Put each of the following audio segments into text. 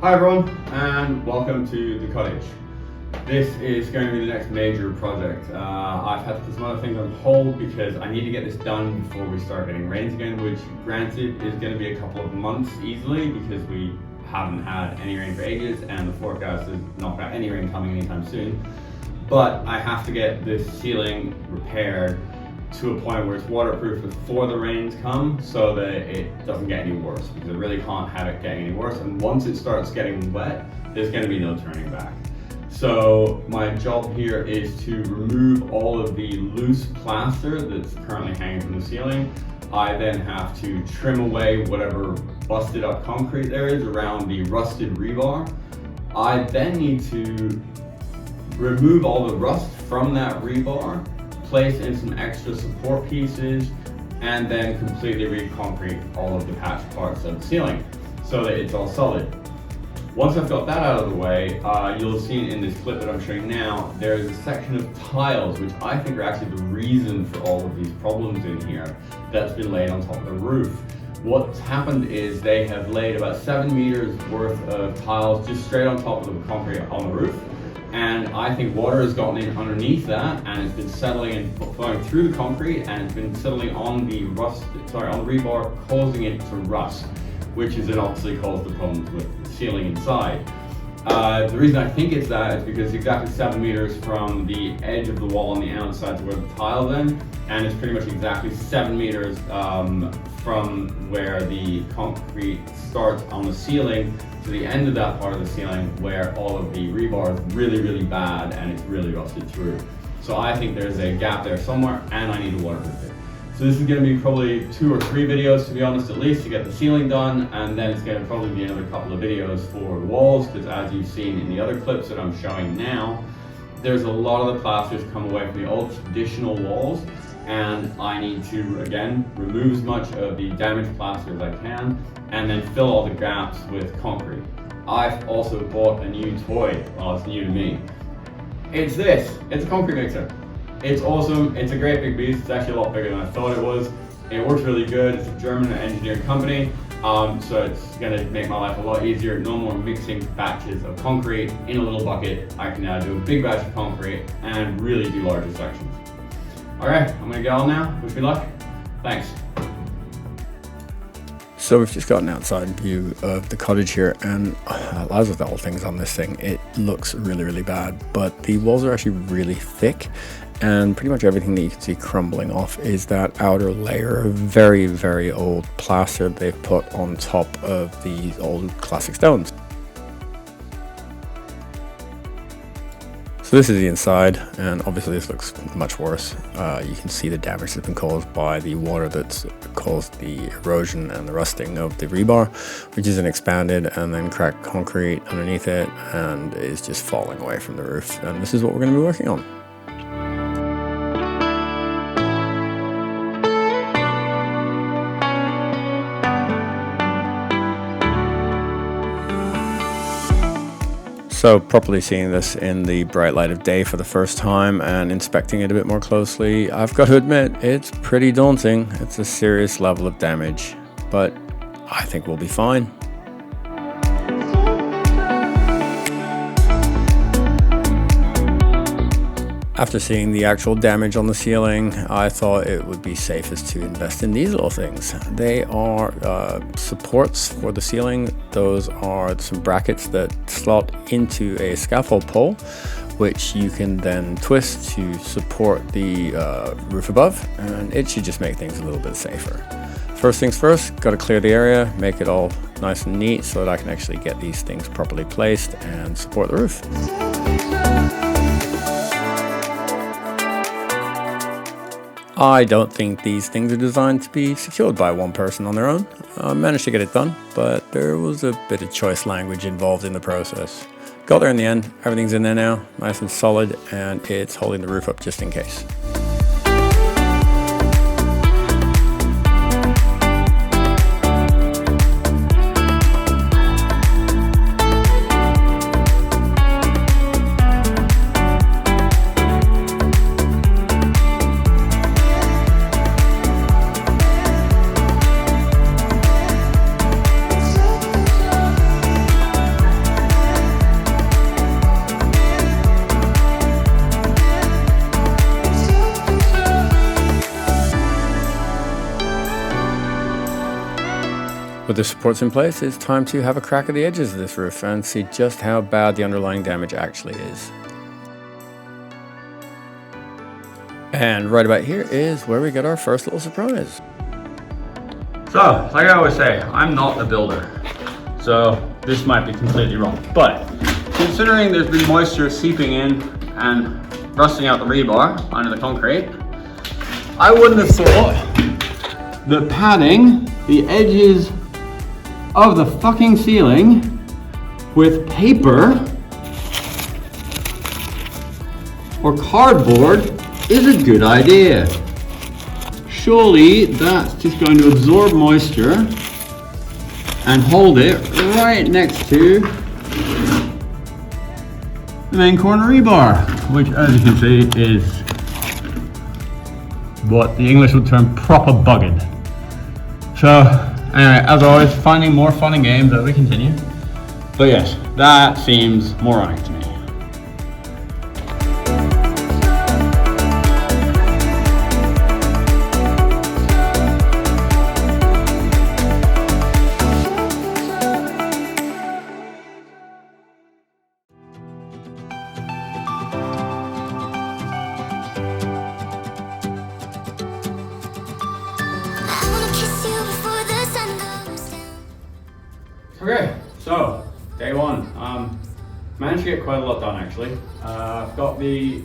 Hi everyone, and welcome to the cottage. This is going to be the next major project. I've had to put some other things on hold because I need to get this done before we start getting rains again, which granted is going to be a couple of months easily because we haven't had any rain for ages and the forecast is not got any rain coming anytime soon. But I have to get this ceiling repaired to a point where it's waterproof before the rains come so that it doesn't get any worse, because I really can't have it getting any worse, and once it starts getting wet there's going to be no turning back. So my job here is to remove all of the loose plaster that's currently hanging from the ceiling. I then have to trim away whatever busted up concrete there is around the rusted rebar. I then need to remove all the rust from that rebar, place in some extra support pieces, and then completely re-concrete all of the patch parts of the ceiling so that it's all solid. Once I've got that out of the way, you'll have seen in this clip that I'm showing now, there's a section of tiles which I think are actually the reason for all of these problems in here that's been laid on top of the roof. What's happened is they have laid about 7 meters worth of tiles just straight on top of the concrete on the roof. And I think water has gotten in underneath that and it's been settling and flowing through the concrete, and it's been settling on the rebar, causing it to rust, which has then obviously caused the problems with the ceiling inside. The reason I think it's that is because it's exactly 7 meters from the edge of the wall on the outside to where the tile's in, and it's pretty much exactly 7 meters from where the concrete starts on the ceiling to the end of that part of the ceiling where all of the rebar is really, really bad and it's really rusted through. So I think there's a gap there somewhere and I need to waterproof it. So this is going to be probably 2 or 3 videos, to be honest, at least, to get the ceiling done, and then it's going to probably be another couple of videos for the walls, because as you've seen in the other clips that I'm showing now, there's a lot of the plasters come away from the old traditional walls, and I need to, again, remove as much of the damaged plaster as I can, and then fill all the gaps with concrete. I've also bought a new toy. Well, it's new to me. It's this. It's a concrete mixer. It's awesome. It's a great big beast. It's actually a lot bigger than I thought it was. It works really good. It's a German engineering company, so it's going to make my life a lot easier. No more mixing batches of concrete in a little bucket. I can now do a big batch of concrete and really do larger sections. All right, I'm going to get on now. Wish me luck. Thanks. So we've just got an outside view of the cottage here, and as with all things on this thing, it looks really, really bad, but the walls are actually really thick, and pretty much everything that you can see crumbling off is that outer layer of very, very old plaster they've put on top of these old classic stones. So this is the inside, and obviously this looks much worse. You can see the damage that's been caused by the water that's caused the erosion and the rusting of the rebar, which is an expanded and then cracked concrete underneath it and is just falling away from the roof. And this is what we're going to be working on. So properly seeing this in the bright light of day for the first time and inspecting it a bit more closely, I've got to admit, it's pretty daunting. It's a serious level of damage, but I think we'll be fine. After seeing the actual damage on the ceiling, I thought it would be safest to invest in these little things. They are supports for the ceiling. Those are some brackets that slot into a scaffold pole, which you can then twist to support the roof above, and it should just make things a little bit safer. First things first, got to clear the area, make it all nice and neat so that I can actually get these things properly placed and support the roof. I don't think these things are designed to be secured by one person on their own. I managed to get it done, but there was a bit of choice language involved in the process. Got there in the end, everything's in there now, nice and solid, and it's holding the roof up just in case. With the supports in place, it's time to have a crack at the edges of this roof and see just how bad the underlying damage actually is. And right about here is where we get our first little surprise. So, like I always say, I'm not a builder, so this might be completely wrong. But considering there's been moisture seeping in and rusting out the rebar under the concrete, I wouldn't have thought that padding the edges of the fucking ceiling with paper or cardboard is a good idea. Surely that's just going to absorb moisture and hold it right next to the main corner rebar, which as you can see is what the English would term proper bugged. So anyway, as always, finding more fun and games as we continue. But yes, that seems moronic to me. Okay, so day one. Managed to get quite a lot done actually. I've got the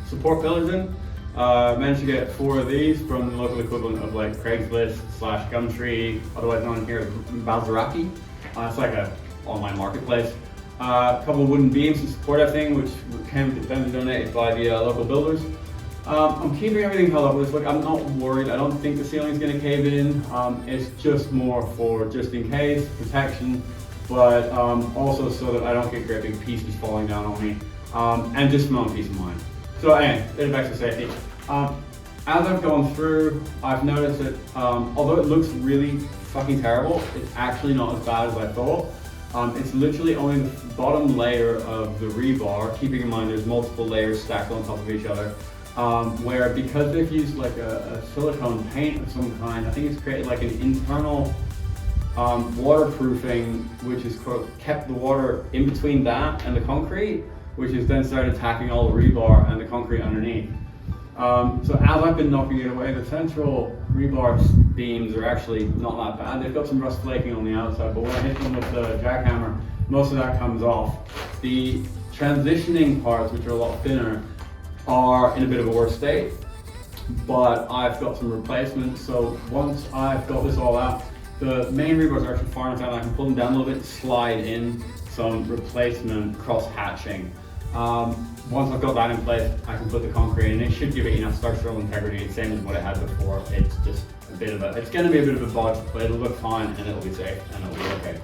support pillars in. Managed to get 4 of these from the local equivalent of like Craigslist / Gumtree, otherwise known here as Bazaraki. It's like an online marketplace. A couple of wooden beams to support everything, which can be donated by the local builders. I'm keeping everything held up with this. Look, I'm not worried. I don't think the ceiling's going to cave in. It's just more for just in case, protection, but also so that I don't get great big pieces falling down on me, and just for my own peace of mind. So anyway, bit of extra safety. As I've gone through, I've noticed that although it looks really fucking terrible, it's actually not as bad as I thought. It's literally only the bottom layer of the rebar, keeping in mind there's multiple layers stacked on top of each other. Where because they've used like a silicone paint of some kind, I think it's created like an internal waterproofing, which has kept the water in between that and the concrete, which has then started attacking all the rebar and the concrete underneath. So as I've been knocking it away, the central rebar beams are actually not that bad. They've got some rust flaking on the outside, but when I hit them with the jackhammer, most of that comes off. The transitioning parts, which are a lot thinner, are in a bit of a worse state, but I've got some replacements. So once I've got this all out, the main rebars are actually far enough down, I can pull them down a little bit, slide in some replacement cross hatching. Once I've got that in place, I can put the concrete in. It should give it enough structural integrity, the same as what it had before. It's just a bit of it's going to be a bit of a bodge, but it'll look fine and it'll be safe and it'll be okay.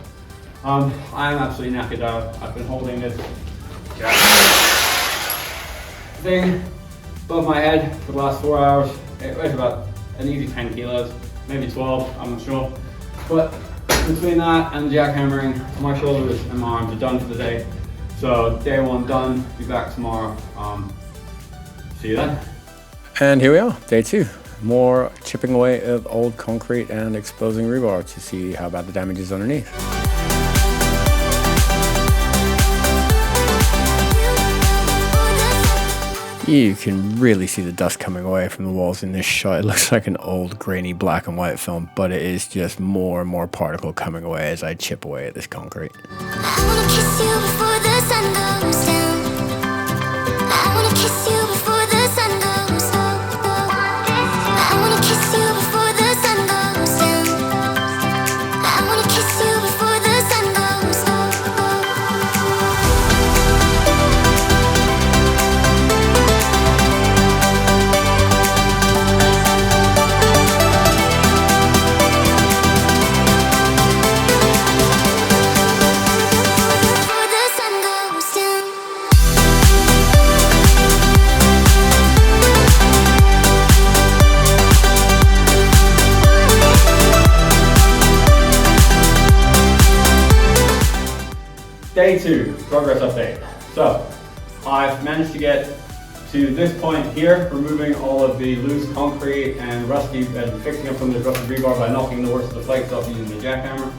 I am absolutely knackered out. I've been holding this thing above my head for the last 4 hours. It weighs about an easy 10 kilos, maybe 12, I'm not sure. But between that and jackhammering, my shoulders and my arms are done for the day. So day one done, be back tomorrow. See you then. And here we are, day 2. More chipping away of old concrete and exposing rebar to see how bad the damage is underneath. You can really see the dust coming away from the walls in this shot. It looks like an old grainy black and white film, but it is just more and more particle coming away as I chip away at this concrete. I wanna kiss you before the sun goes down. I wanna kiss you before the sun goes down. I wanna kiss you before the sun goes down. I wanna kiss you before the sun goes down. Before the sun goes down. Day 2, progress update. So, I've managed to get to this point here, removing all of the loose concrete and rusty and fixing up some of the rusty rebar by knocking the worst of the flakes off using the jackhammer.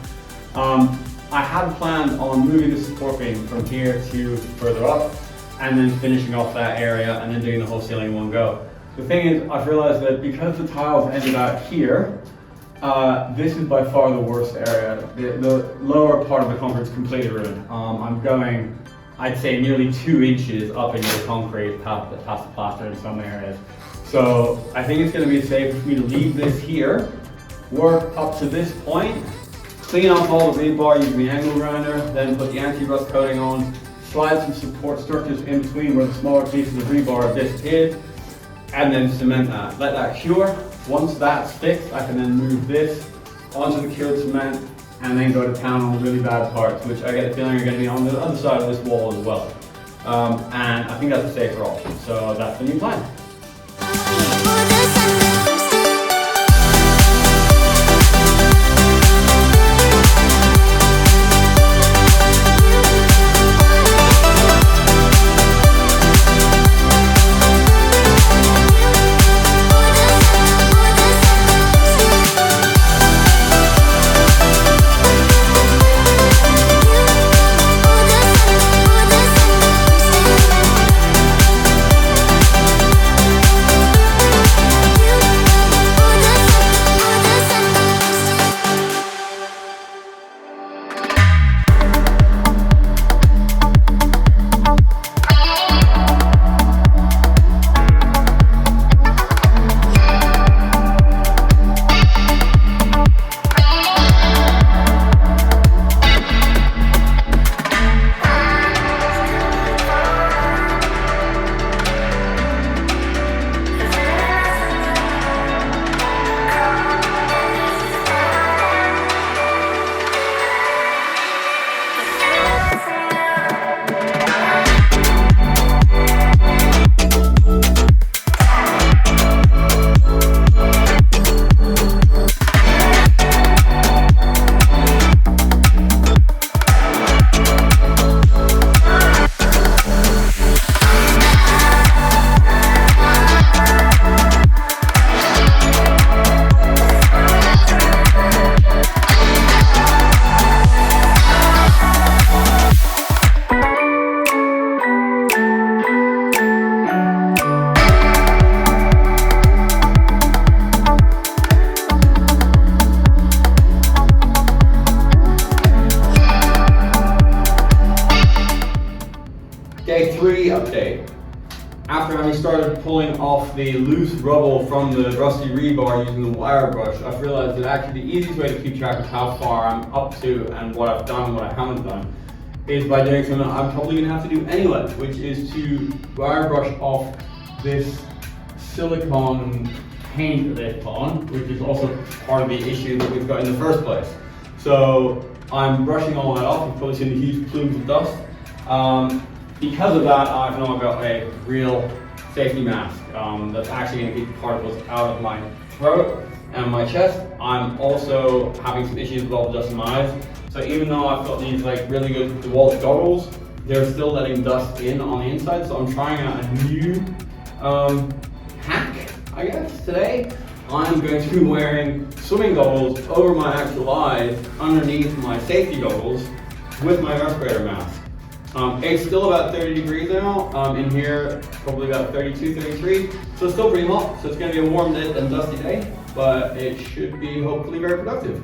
I had planned on moving the support beam from here to further up and then finishing off that area and then doing the whole ceiling in one go. The thing is, I've realized that because the tiles ended out here, this is by far the worst area. The lower part of the concrete is completely ruined. I'm going, I'd say, nearly 2 inches up into the concrete past the plaster in some areas. So I think it's going to be safe for me to leave this here, work up to this point, clean off all the rebar using the angle grinder, then put the anti-rust coating on, slide some support structures in between where the smaller pieces of rebar of this is, and then cement that. Let that cure. Once that's fixed, I can then move this onto the cured cement and then go to town on the really bad parts, which I get the feeling are going to be on the other side of this wall as well. And I think that's a safer option. So that's the new plan. Day 3 update. After having started pulling off the loose rubble from the rusty rebar using the wire brush, I've realized that actually the easiest way to keep track of how far I'm up to and what I've done and what I haven't done is by doing something I'm probably going to have to do anyway, which is to wire brush off this silicone paint that they've put on, which is also part of the issue that we've got in the first place. So I'm brushing all that off. You've probably seen the huge plumes of dust. Because of that, I've now got a real safety mask that's actually going to keep particles out of my throat and my chest. I'm also having some issues with all the dust in my eyes. So even though I've got these like really good DeWalt goggles, they're still letting dust in on the inside. So I'm trying out a new hack, I guess, today. I'm going to be wearing swimming goggles over my actual eyes underneath my safety goggles with my respirator mask. It's still about 30 degrees now. In here, probably about 32, 33. So it's still pretty hot. So it's going to be a warm and dusty day, but it should be hopefully very productive.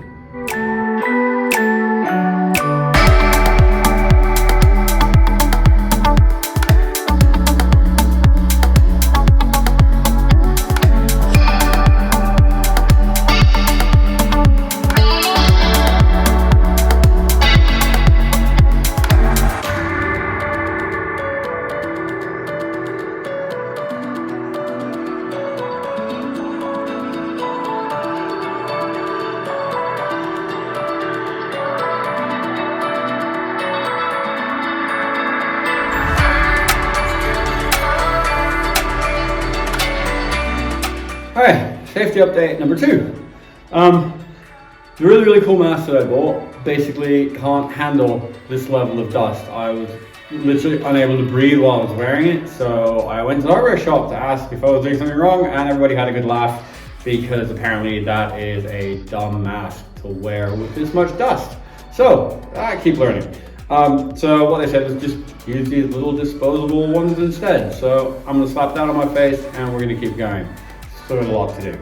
Alright, safety update number 2. The really cool mask that I bought basically can't handle this level of dust. I was literally unable to breathe while I was wearing it. So I went to the hardware shop to ask if I was doing something wrong, and everybody had a good laugh because apparently that is a dumb mask to wear with this much dust. So I keep learning. So what they said was just use these little disposable ones instead. So I'm gonna slap that on my face and we're gonna keep going. Still got a lot to do.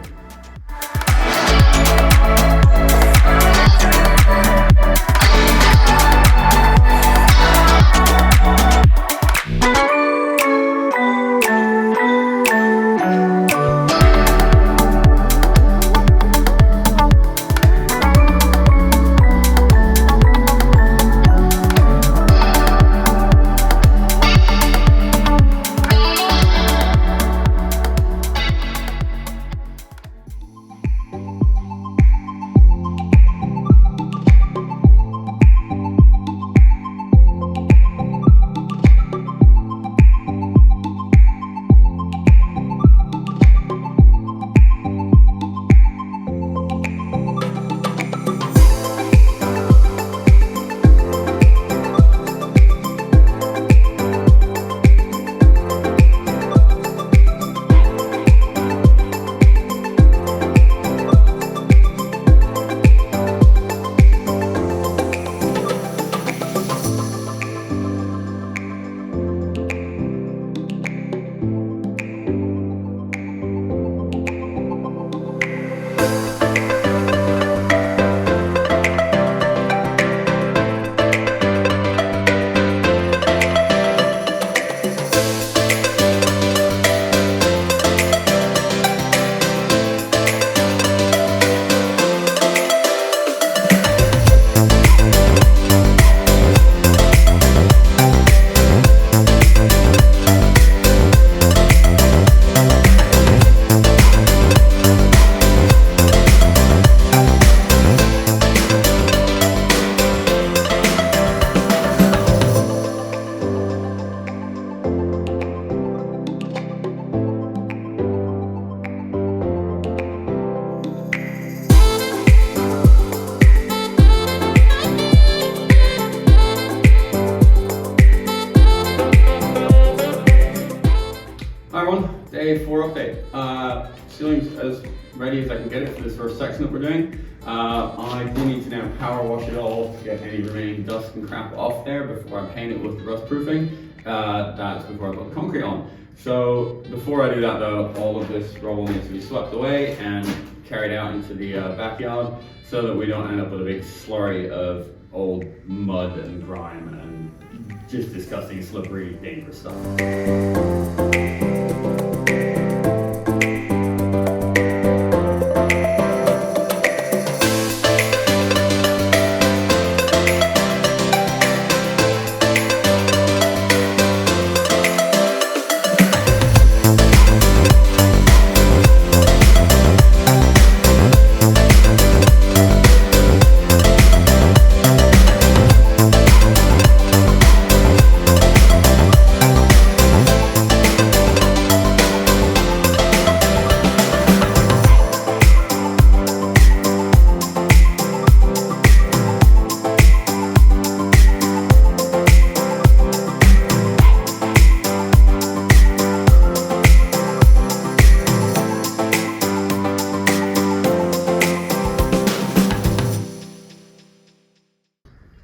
Day 4 update. Ceiling's as ready as I can get it for this first section that we're doing. I do need to now power wash it all to get any remaining dust and crap off there before I paint it with the rust proofing. That's before I put the concrete on. So before I do that though, all of this rubble needs to be swept away and carried out into the backyard so that we don't end up with a big slurry of old mud and grime and just disgusting, slippery, dangerous stuff.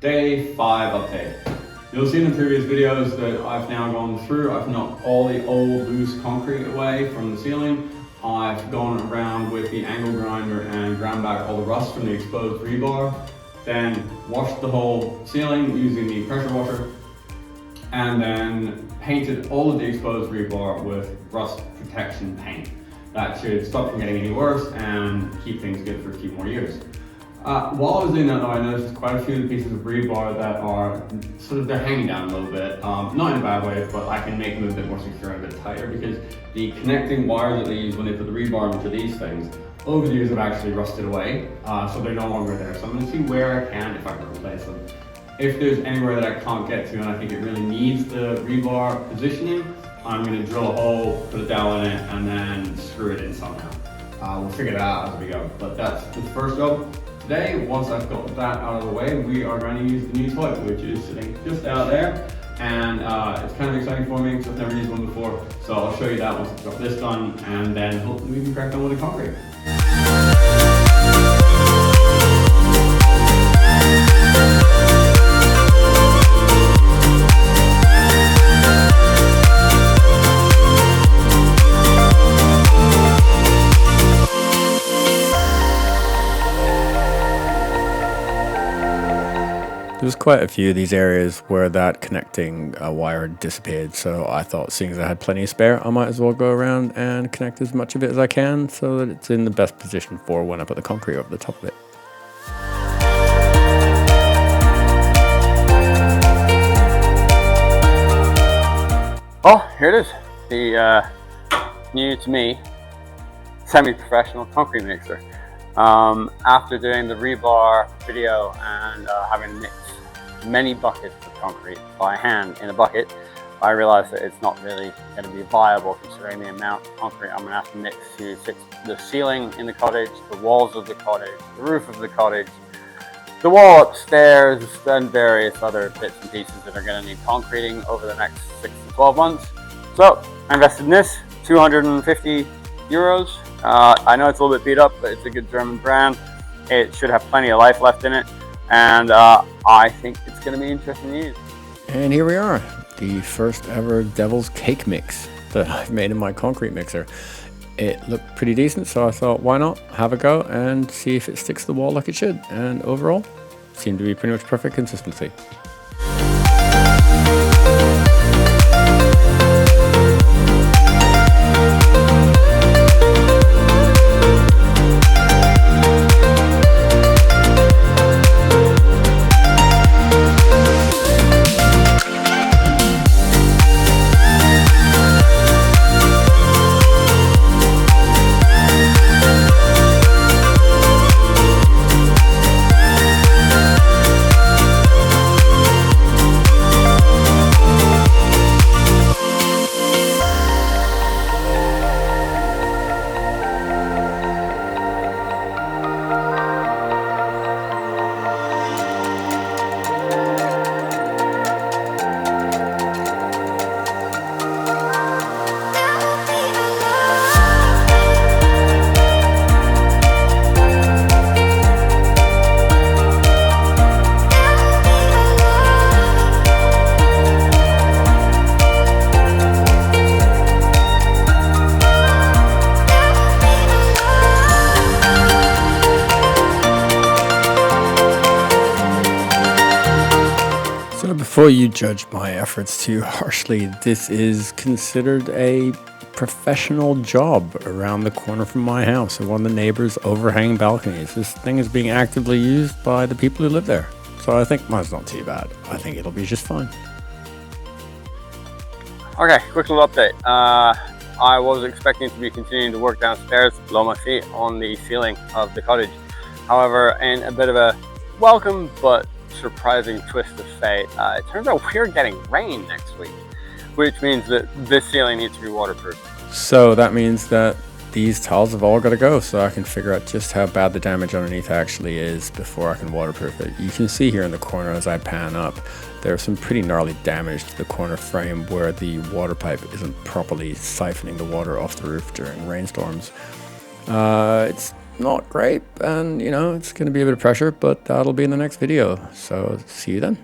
Day 5 update. You'll see in the previous videos that I've now gone through, I've knocked all the old loose concrete away from the ceiling. I've gone around with the angle grinder and ground back all the rust from the exposed rebar, then washed the whole ceiling using the pressure washer, and then painted all of the exposed rebar with rust protection paint. That should stop from getting any worse and keep things good for a few more years. While I was doing that though, I noticed quite a few of the pieces of rebar that are they're hanging down a little bit. Not in a bad way, but I can make them a bit more secure and a bit tighter because the connecting wires that they use when they put the rebar into these things, over the years have actually rusted away, so they're no longer there. So I'm gonna see where I can, if I can replace them. If there's anywhere that I can't get to and I think it really needs the rebar positioning, I'm gonna drill a hole, put a dowel in it, and then screw it in somehow. We'll figure it out as we go, but that's the first job. Today, once I've got that out of the way, we are going to use the new toilet, which is sitting just out there. and it's kind of exciting for me because I've never used one before. So I'll show you that once I've got this done, and then hopefully we can crack on with the concrete. There's quite a few of these areas where that connecting wire had disappeared, so I thought, seeing as I had plenty of spare, I might as well go around and connect as much of it as I can so that it's in the best position for when I put the concrete over the top of it. Well, here it is, the new to me semi-professional concrete mixer. After doing the rebar video and having mixed many buckets of concrete by hand in a bucket, I realized that it's not really going to be viable considering the amount of concrete I'm going to have to mix to fix the ceiling in the cottage, the walls of the cottage, the roof of the cottage, the wall upstairs, and various other bits and pieces that are going to need concreting over the next 6 to 12 months. So I invested in this, 250 euros. I know it's a little bit beat up, but it's a good German brand. It should have plenty of life left in it, and I think it's going to be interesting to use. And here we are, the first ever Devil's Cake mix that I've made in my concrete mixer. It looked pretty decent, so I thought, why not have a go and see if it sticks to the wall like it should. And overall, seemed to be pretty much perfect consistency. So before you judge my efforts too harshly, this is considered a professional job around the corner from my house and one of the neighbors' overhanging balconies. This thing is being actively used by the people who live there. So I think mine's not too bad. I think it'll be just fine. Okay, quick little update. I was expecting to be continuing to work downstairs below my feet on the ceiling of the cottage. However, in a bit of a welcome but surprising twist of fate, it turns out we're getting rain next week, which means that this ceiling needs to be waterproof. So that means that these tiles have all got to go, so I can figure out just how bad the damage underneath actually is before I can waterproof it. You can see here in the corner as I pan up, there's some pretty gnarly damage to the corner frame where the water pipe isn't properly siphoning the water off the roof during rainstorms. It's not great, and you know, it's going to be a bit of pressure, but that'll be in the next video, so see you then.